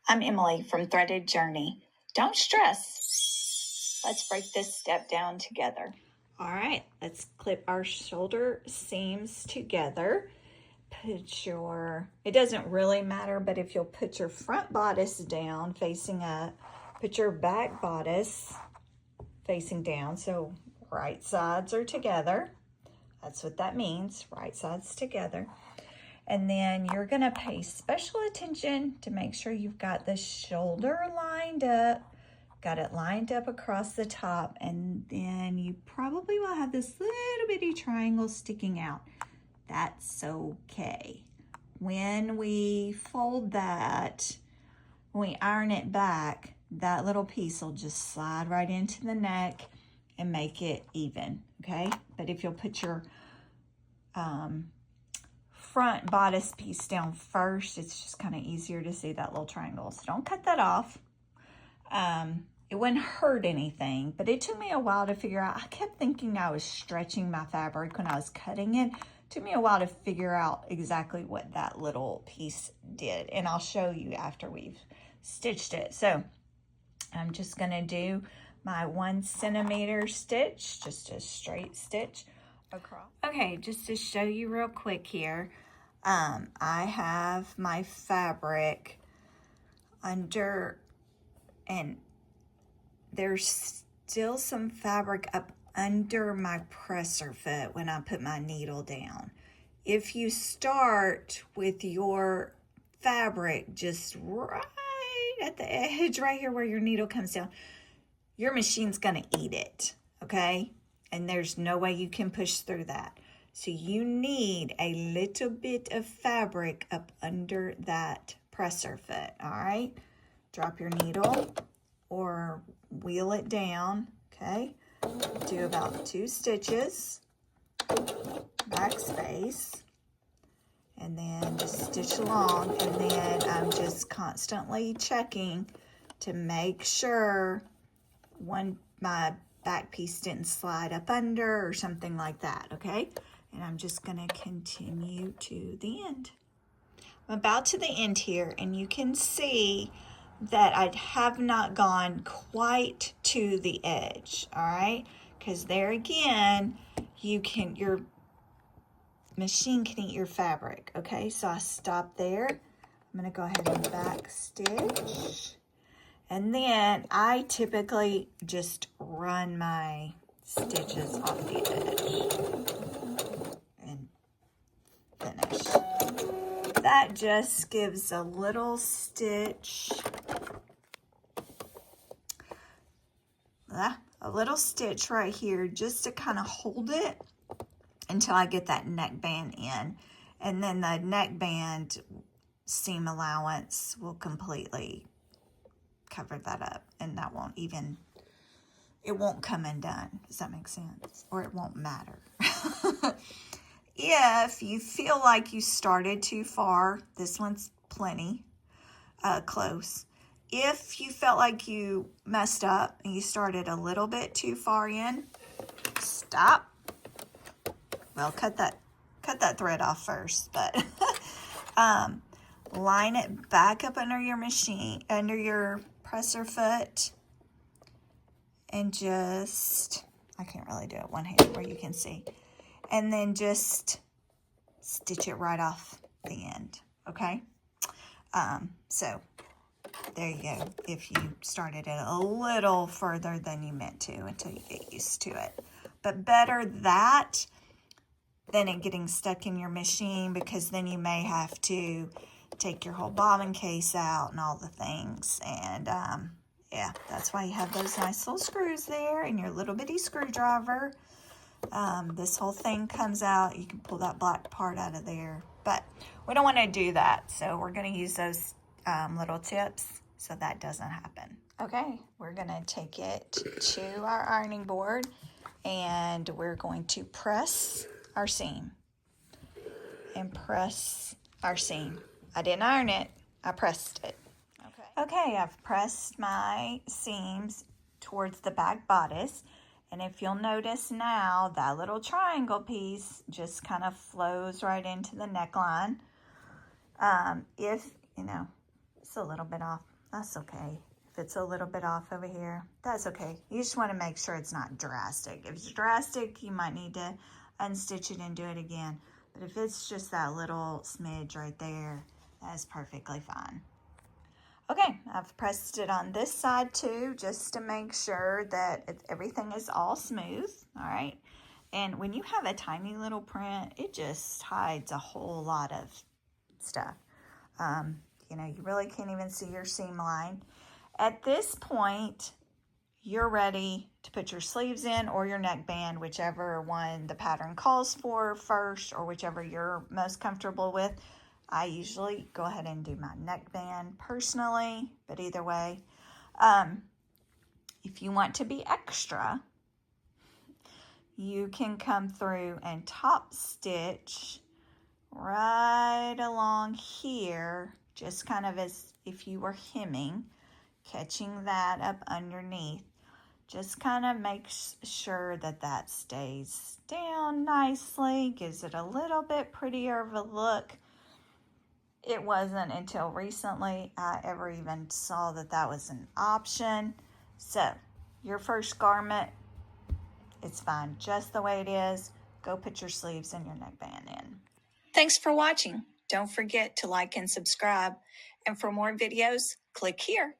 I'm Emily from Threaded Journey. Don't stress. Let's break this step down together. All right, let's clip our shoulder seams together. It doesn't really matter, but if you'll put your front bodice down facing up, put your back bodice facing down, so right sides are together. That's what that means, right sides together. And then you're gonna pay special attention to make sure you've got the shoulder lined up, got it lined up across the top, and then you probably will have this little bitty triangle sticking out. That's okay. When we fold that, when we iron it back, that little piece will just slide right into the neck and make it even, okay? But if you'll put your front bodice piece down first, it's just kind of easier to see that little triangle. So don't cut that off. It wouldn't hurt anything, but it took me a while to figure out. I kept thinking I was stretching my fabric when I was cutting it. It took me a while to figure out exactly what that little piece did, and I'll show you after we've stitched it. So I'm just gonna do my 1 centimeter stitch, just a straight stitch across. Okay, just to show you real quick here, I have my fabric under, and there's still some fabric up under my presser foot when I put my needle down. If you start with your fabric just right at the edge, right here where your needle comes down, your machine's gonna eat it, okay? And there's no way you can push through that. So you need a little bit of fabric up under that presser foot, all right? Drop your needle or wheel it down, okay? Do about 2 stitches, backspace, and then just stitch along. And then I'm just constantly checking to make sure my back piece didn't slide up under or something like that, okay? And I'm just gonna continue to the end. I'm about to the end here, and you can see that I have not gone quite to the edge, all right? Because there again, your machine can eat your fabric, okay? So I stop there. I'm gonna go ahead and back stitch. And then I typically just run my stitches off the edge and finish. That just gives a little stitch, right here, just to kind of hold it until I get that neckband in. And then the neckband seam allowance will completely cover that up, and that it won't come undone. Does that make sense? Or it won't matter. If you feel like you started too far, this one's plenty close. If you felt like you messed up and you started a little bit too far in, stop. Well, cut that thread off first, but line it back up under your machine, under your presser foot, and just, I can't really do it one-handed where you can see, and then just stitch it right off the end, okay? So there you go, if you started it a little further than you meant to until you get used to it. But better that than it getting stuck in your machine, because then you may have to take your whole bobbin case out and all the things. And yeah, that's why you have those nice little screws there and your little bitty screwdriver. This whole thing comes out. You can pull that black part out of there, but we don't want to do that. So we're going to use those little tips so that doesn't happen. Okay, we're going to take it to our ironing board, and we're going to press our seam and press our seam. I didn't iron it, I pressed it. Okay, I've pressed my seams towards the back bodice, and if you'll notice now, that little triangle piece just kind of flows right into the neckline. If, It's a little bit off. That's okay. If it's a little bit off over here, that's okay. You just want to make sure it's not drastic. If it's drastic, you might need to unstitch it and do it again. But if it's just that little smidge right there, that's perfectly fine. Okay, I've pressed it on this side too, just to make sure that everything is all smooth, all right? And when you have a tiny little print, it just hides a whole lot of stuff. You know, you really can't even see your seam line. At this point, you're ready to put your sleeves in or your neckband, whichever one the pattern calls for first or whichever you're most comfortable with. I usually go ahead and do my neckband personally, but either way, if you want to be extra, you can come through and top stitch right along here, just kind of as if you were hemming, catching that up underneath. Just kind of makes sure that that stays down nicely, gives it a little bit prettier of a look. It wasn't until recently I ever even saw that that was an option. So your first garment, it's fine just the way it is. Go put your sleeves and your neckband in. Thanks for watching. Don't forget to like and subscribe. And for more videos, click here.